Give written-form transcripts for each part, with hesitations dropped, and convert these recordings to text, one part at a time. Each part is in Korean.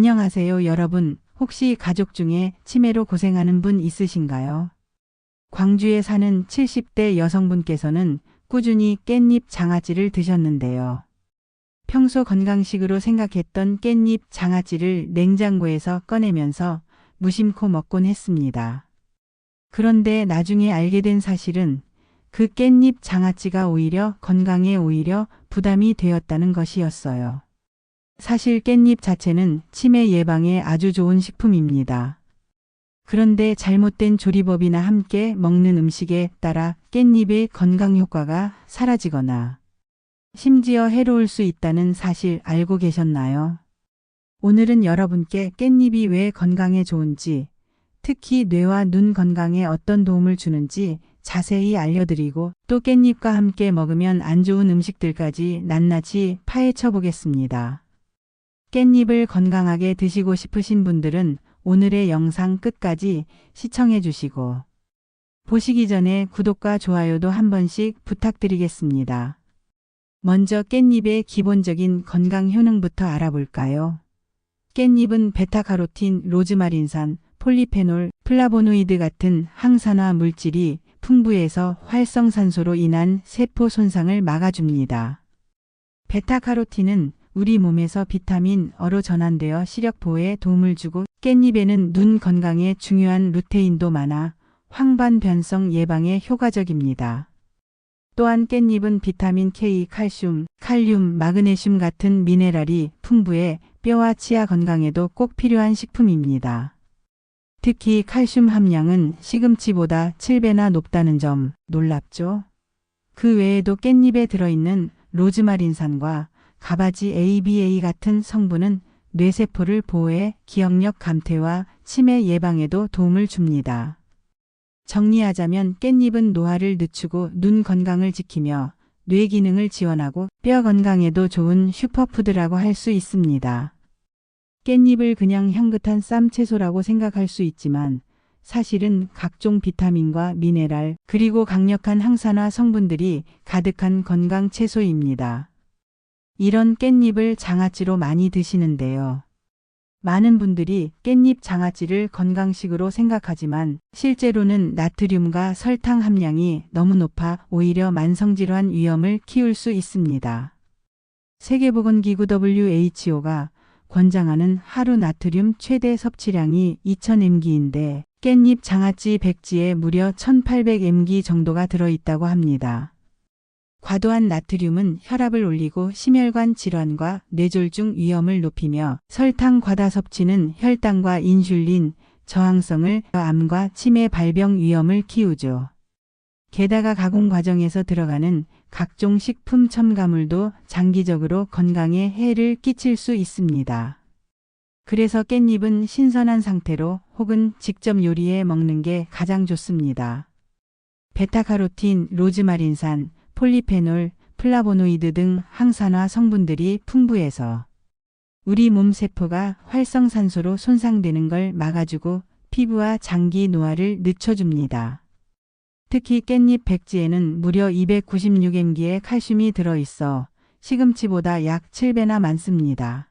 안녕하세요, 여러분. 혹시 가족 중에 치매로 고생하는 분 있으신가요? 광주에 사는 70대 여성분께서는 꾸준히 깻잎 장아찌를 드셨는데요. 평소 건강식으로 생각했던 깻잎 장아찌를 냉장고에서 꺼내면서 무심코 먹곤 했습니다. 그런데 나중에 알게 된 사실은 그 깻잎 장아찌가 오히려 건강에 부담이 되었다는 것이었어요. 사실 깻잎 자체는 치매 예방에 아주 좋은 식품입니다. 그런데 잘못된 조리법이나 함께 먹는 음식에 따라 깻잎의 건강 효과가 사라지거나 심지어 해로울 수 있다는 사실 알고 계셨나요? 오늘은 여러분께 깻잎이 왜 건강에 좋은지, 특히 뇌와 눈 건강에 어떤 도움을 주는지 자세히 알려드리고 또 깻잎과 함께 먹으면 안 좋은 음식들까지 낱낱이 파헤쳐 보겠습니다. 깻잎을 건강하게 드시고 싶으신 분들은 오늘의 영상 끝까지 시청해 주시고 보시기 전에 구독과 좋아요도 한 번씩 부탁드리겠습니다. 먼저 깻잎의 기본적인 건강 효능부터 알아볼까요? 깻잎은 베타카로틴, 로즈마린산, 폴리페놀, 플라보노이드 같은 항산화 물질이 풍부해서 활성산소로 인한 세포 손상을 막아줍니다. 베타카로틴은 우리 몸에서 비타민 어로 전환되어 시력 보호에 도움을 주고 깻잎에는 눈 건강에 중요한 루테인도 많아 황반 변성 예방에 효과적입니다. 또한 깻잎은 비타민 K, 칼슘, 칼륨, 마그네슘 같은 미네랄이 풍부해 뼈와 치아 건강에도 꼭 필요한 식품입니다. 특히 칼슘 함량은 시금치보다 7배나 높다는 점 놀랍죠? 그 외에도 깻잎에 들어있는 로즈마린산과 가바지 ABA 같은 성분은 뇌세포를 보호해 기억력 감퇴와 치매 예방에도 도움을 줍니다. 정리하자면 깻잎은 노화를 늦추고 눈 건강을 지키며 뇌 기능을 지원하고 뼈 건강에도 좋은 슈퍼푸드라고 할 수 있습니다. 깻잎을 그냥 향긋한 쌈 채소라고 생각할 수 있지만 사실은 각종 비타민과 미네랄 그리고 강력한 항산화 성분들이 가득한 건강 채소입니다. 이런 깻잎을 장아찌로 많이 드시는데요. 많은 분들이 깻잎 장아찌를 건강식으로 생각하지만 실제로는 나트륨과 설탕 함량이 너무 높아 오히려 만성질환 위험을 키울 수 있습니다. 세계보건기구 WHO가 권장하는 하루 나트륨 최대 섭취량이 2000mg인데 깻잎 장아찌 100지에 무려 1800mg 정도가 들어있다고 합니다. 과도한 나트륨은 혈압을 올리고 심혈관 질환과 뇌졸중 위험을 높이며 설탕 과다 섭취는 혈당과 인슐린 저항성을 암과 치매 발병 위험을 키우죠. 게다가 가공 과정에서 들어가는 각종 식품 첨가물도 장기적으로 건강에 해를 끼칠 수 있습니다. 그래서 깻잎은 신선한 상태로 혹은 직접 요리해 먹는 게 가장 좋습니다. 베타카로틴, 로즈마린산, 폴리페놀, 플라보노이드 등 항산화 성분들이 풍부해서 우리 몸 세포가 활성산소로 손상되는 걸 막아주고 피부와 장기 노화를 늦춰줍니다. 특히 깻잎 백지에는 무려 296mg의 칼슘이 들어있어 시금치보다 약 7배나 많습니다.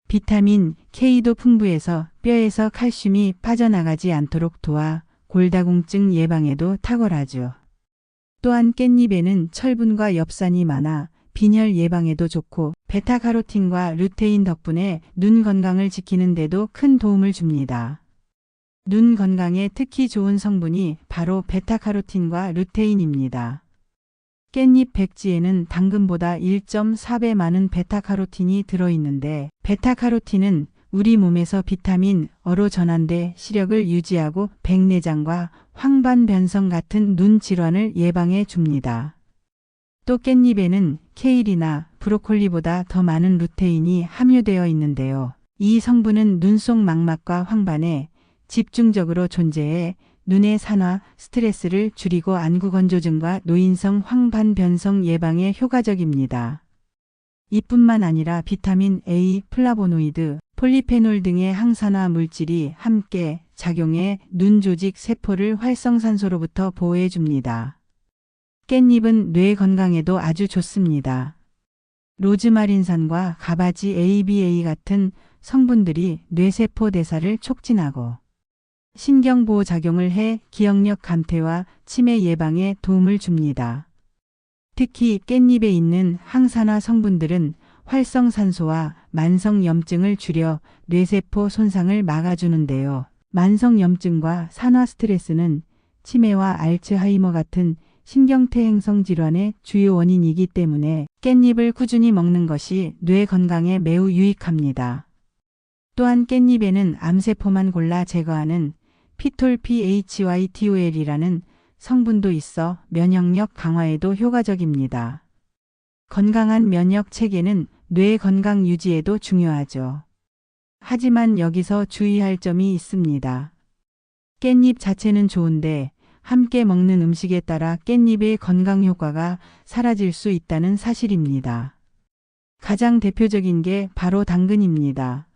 비타민 K도 풍부해서 뼈에서 칼슘이 빠져나가지 않도록 도와 골다공증 예방에도 탁월하죠. 또한 깻잎에는 철분과 엽산이 많아 빈혈 예방에도 좋고 베타카로틴과 루테인 덕분에 눈 건강을 지키는 데도 큰 도움을 줍니다. 눈 건강에 특히 좋은 성분이 바로 베타카로틴과 루테인입니다. 깻잎 백지에는 당근보다 1.4배 많은 베타카로틴이 들어있는데 베타카로틴은 우리 몸에서 비타민 어로 전환돼 시력을 유지하고 백내장과 황반 변성 같은 눈 질환을 예방해 줍니다. 또 깻잎에는 케일이나 브로콜리보다 더 많은 루테인이 함유되어 있는데요. 이 성분은 눈 속 망막과 황반에 집중적으로 존재해 눈의 산화, 스트레스를 줄이고 안구 건조증과 노인성 황반 변성 예방에 효과적입니다. 이뿐만 아니라 비타민 A, 플라보노이드, 폴리페놀 등의 항산화 물질이 함께 작용해 눈 조직 세포를 활성산소로부터 보호해 줍니다. 깻잎은 뇌 건강에도 아주 좋습니다. 로즈마린산과 가바지 ABA 같은 성분들이 뇌세포 대사를 촉진하고 신경보호 작용을 해 기억력 감퇴와 치매 예방에 도움을 줍니다. 특히 깻잎에 있는 항산화 성분들은 활성산소와 만성염증을 줄여 뇌세포 손상을 막아주는데요. 만성염증과 산화 스트레스는 치매와 알츠하이머 같은 신경퇴행성 질환의 주요 원인이기 때문에 깻잎을 꾸준히 먹는 것이 뇌 건강에 매우 유익합니다. 또한 깻잎에는 암세포만 골라 제거하는 피톨-PHYTOL이라는 성분도 있어 면역력 강화에도 효과적입니다. 건강한 면역 체계는 뇌 건강 유지에도 중요하죠. 하지만 여기서 주의할 점이 있습니다. 깻잎 자체는 좋은데 함께 먹는 음식에 따라 깻잎의 건강 효과가 사라질 수 있다는 사실입니다. 가장 대표적인 게 바로 당근입니다.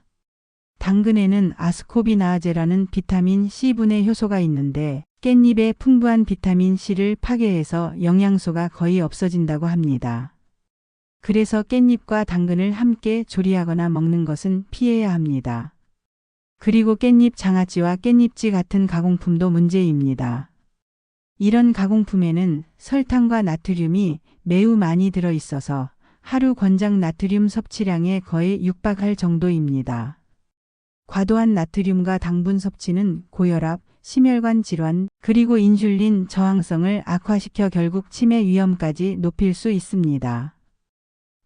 당근에는 아스코비나아제라는 비타민 C분해 효소가 있는데 깻잎의 풍부한 비타민 C를 파괴해서 영양소가 거의 없어진다고 합니다. 그래서 깻잎과 당근을 함께 조리하거나 먹는 것은 피해야 합니다. 그리고 깻잎 장아찌와 깻잎찌 같은 가공품도 문제입니다. 이런 가공품에는 설탕과 나트륨이 매우 많이 들어있어서 하루 권장 나트륨 섭취량에 거의 육박할 정도입니다. 과도한 나트륨과 당분 섭취는 고혈압, 심혈관 질환, 그리고 인슐린 저항성을 악화시켜 결국 치매 위험까지 높일 수 있습니다.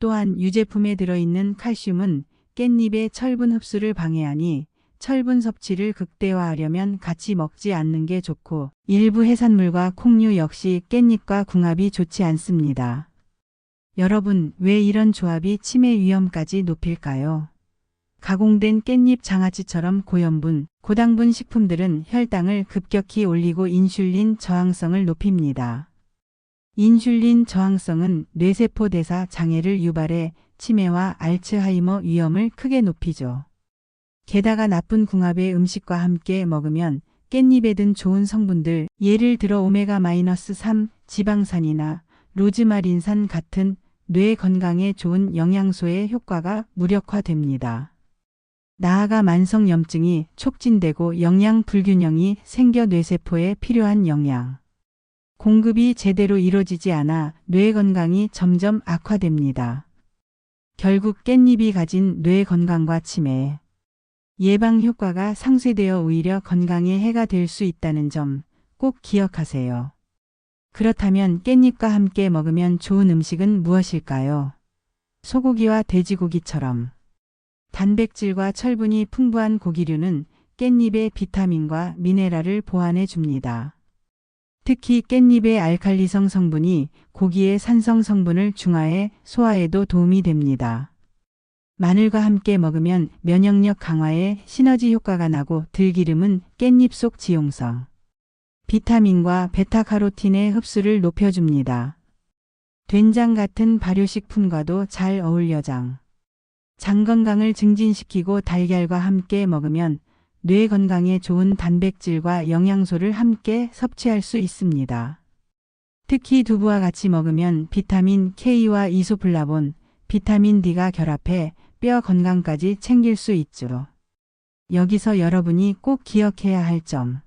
또한 유제품에 들어있는 칼슘은 깻잎의 철분 흡수를 방해하니 철분 섭취를 극대화하려면 같이 먹지 않는 게 좋고 일부 해산물과 콩류 역시 깻잎과 궁합이 좋지 않습니다. 여러분, 왜 이런 조합이 치매 위험까지 높일까요? 가공된 깻잎 장아찌처럼 고염분, 고당분 식품들은 혈당을 급격히 올리고 인슐린 저항성을 높입니다. 인슐린 저항성은 뇌세포 대사 장애를 유발해 치매와 알츠하이머 위험을 크게 높이죠. 게다가 나쁜 궁합의 음식과 함께 먹으면 깻잎에 든 좋은 성분들, 예를 들어 오메가-3 지방산이나 로즈마린산 같은 뇌 건강에 좋은 영양소의 효과가 무력화됩니다. 나아가 만성염증이 촉진되고 영양 불균형이 생겨 뇌세포에 필요한 영양 공급이 제대로 이루어지지 않아 뇌 건강이 점점 악화됩니다. 결국 깻잎이 가진 뇌 건강과 치매 예방 효과가 상쇄되어 오히려 건강에 해가 될 수 있다는 점 꼭 기억하세요. 그렇다면 깻잎과 함께 먹으면 좋은 음식은 무엇일까요? 소고기와 돼지고기처럼 단백질과 철분이 풍부한 고기류는 깻잎의 비타민과 미네랄을 보완해 줍니다. 특히 깻잎의 알칼리성 성분이 고기의 산성 성분을 중화해 소화에도 도움이 됩니다. 마늘과 함께 먹으면 면역력 강화에 시너지 효과가 나고 들기름은 깻잎 속 지용성, 비타민과 베타카로틴의 흡수를 높여줍니다. 된장 같은 발효식품과도 잘 어울려 장 건강을 증진시키고 달걀과 함께 먹으면 뇌 건강에 좋은 단백질과 영양소를 함께 섭취할 수 있습니다. 특히 두부와 같이 먹으면 비타민 K와 이소플라본, 비타민 D가 결합해 뼈 건강까지 챙길 수 있죠. 여기서 여러분이 꼭 기억해야 할 점.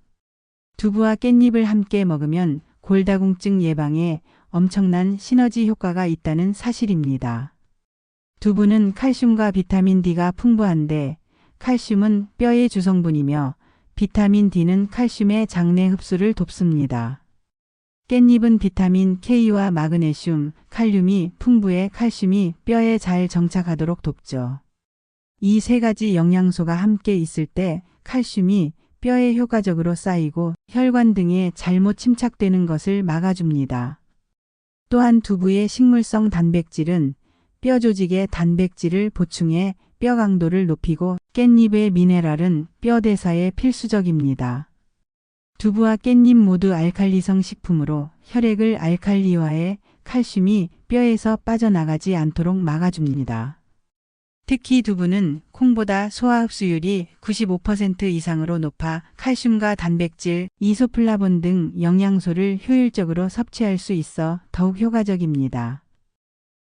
두부와 깻잎을 함께 먹으면 골다공증 예방에 엄청난 시너지 효과가 있다는 사실입니다. 두부는 칼슘과 비타민 D가 풍부한데 칼슘은 뼈의 주성분이며 비타민 D는 칼슘의 장내 흡수를 돕습니다. 깻잎은 비타민 K와 마그네슘, 칼륨이 풍부해 칼슘이 뼈에 잘 정착하도록 돕죠. 이 세 가지 영양소가 함께 있을 때 칼슘이 뼈에 효과적으로 쌓이고 혈관 등에 잘못 침착되는 것을 막아줍니다. 또한 두부의 식물성 단백질은 뼈 조직에 단백질을 보충해 뼈 강도를 높이고 깻잎의 미네랄은 뼈 대사에 필수적입니다. 두부와 깻잎 모두 알칼리성 식품으로 혈액을 알칼리화해 칼슘이 뼈에서 빠져나가지 않도록 막아줍니다. 특히 두부는 콩보다 소화 흡수율이 95% 이상으로 높아 칼슘과 단백질, 이소플라본 등 영양소를 효율적으로 섭취할 수 있어 더욱 효과적입니다.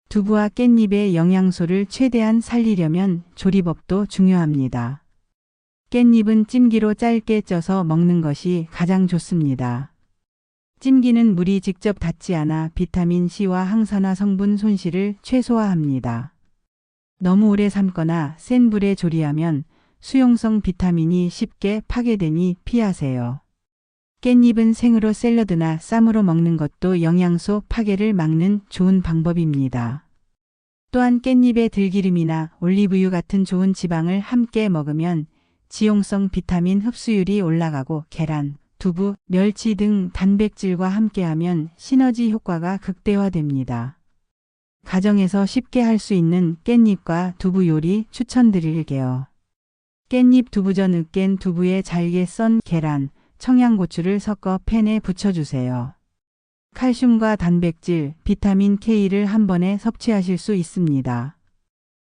두부와 깻잎의 영양소를 최대한 살리려면 조리법도 중요합니다. 깻잎은 찜기로 짧게 쪄서 먹는 것이 가장 좋습니다. 찜기는 물이 직접 닿지 않아 비타민C와 항산화 성분 손실을 최소화합니다. 너무 오래 삶거나 센 불에 조리하면 수용성 비타민이 쉽게 파괴되니 피하세요. 깻잎은 생으로 샐러드나 쌈으로 먹는 것도 영양소 파괴를 막는 좋은 방법입니다. 또한 깻잎에 들기름이나 올리브유 같은 좋은 지방을 함께 먹으면 지용성 비타민 흡수율이 올라가고 계란, 두부, 멸치 등 단백질과 함께하면 시너지 효과가 극대화됩니다. 가정에서 쉽게 할 수 있는 깻잎과 두부 요리 추천드릴게요. 깻잎 두부전. 으깬 두부에 잘게 썬 계란, 청양고추를 섞어 팬에 부쳐주세요. 칼슘과 단백질, 비타민 K를 한 번에 섭취하실 수 있습니다.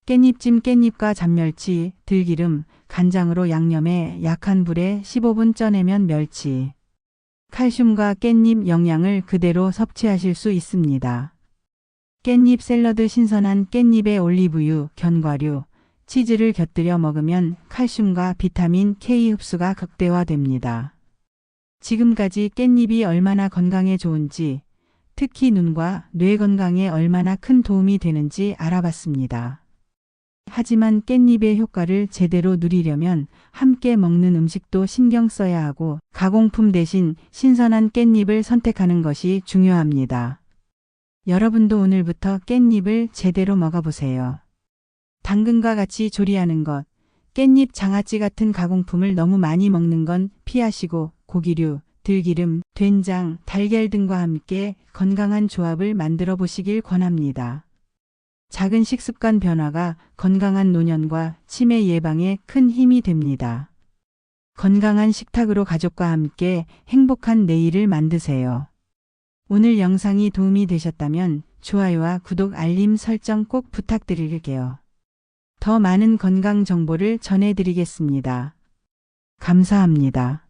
깻잎찜. 깻잎과 잔멸치, 들기름, 간장으로 양념해 약한 불에 15분 쪄내면 멸치, 칼슘과 깻잎 영양을 그대로 섭취하실 수 있습니다. 깻잎 샐러드. 신선한 깻잎에 올리브유, 견과류, 치즈를 곁들여 먹으면 칼슘과 비타민 K 흡수가 극대화됩니다. 지금까지 깻잎이 얼마나 건강에 좋은지, 특히 눈과 뇌 건강에 얼마나 큰 도움이 되는지 알아봤습니다. 하지만 깻잎의 효과를 제대로 누리려면 함께 먹는 음식도 신경 써야 하고 가공품 대신 신선한 깻잎을 선택하는 것이 중요합니다. 여러분도 오늘부터 깻잎을 제대로 먹어보세요. 당근과 같이 조리하는 것, 깻잎 장아찌 같은 가공품을 너무 많이 먹는 건 피하시고 고기류, 들기름, 된장, 달걀 등과 함께 건강한 조합을 만들어 보시길 권합니다. 작은 식습관 변화가 건강한 노년과 치매 예방에 큰 힘이 됩니다. 건강한 식탁으로 가족과 함께 행복한 내일을 만드세요. 오늘 영상이 도움이 되셨다면 좋아요와 구독, 알림 설정 꼭 부탁드릴게요. 더 많은 건강 정보를 전해드리겠습니다. 감사합니다.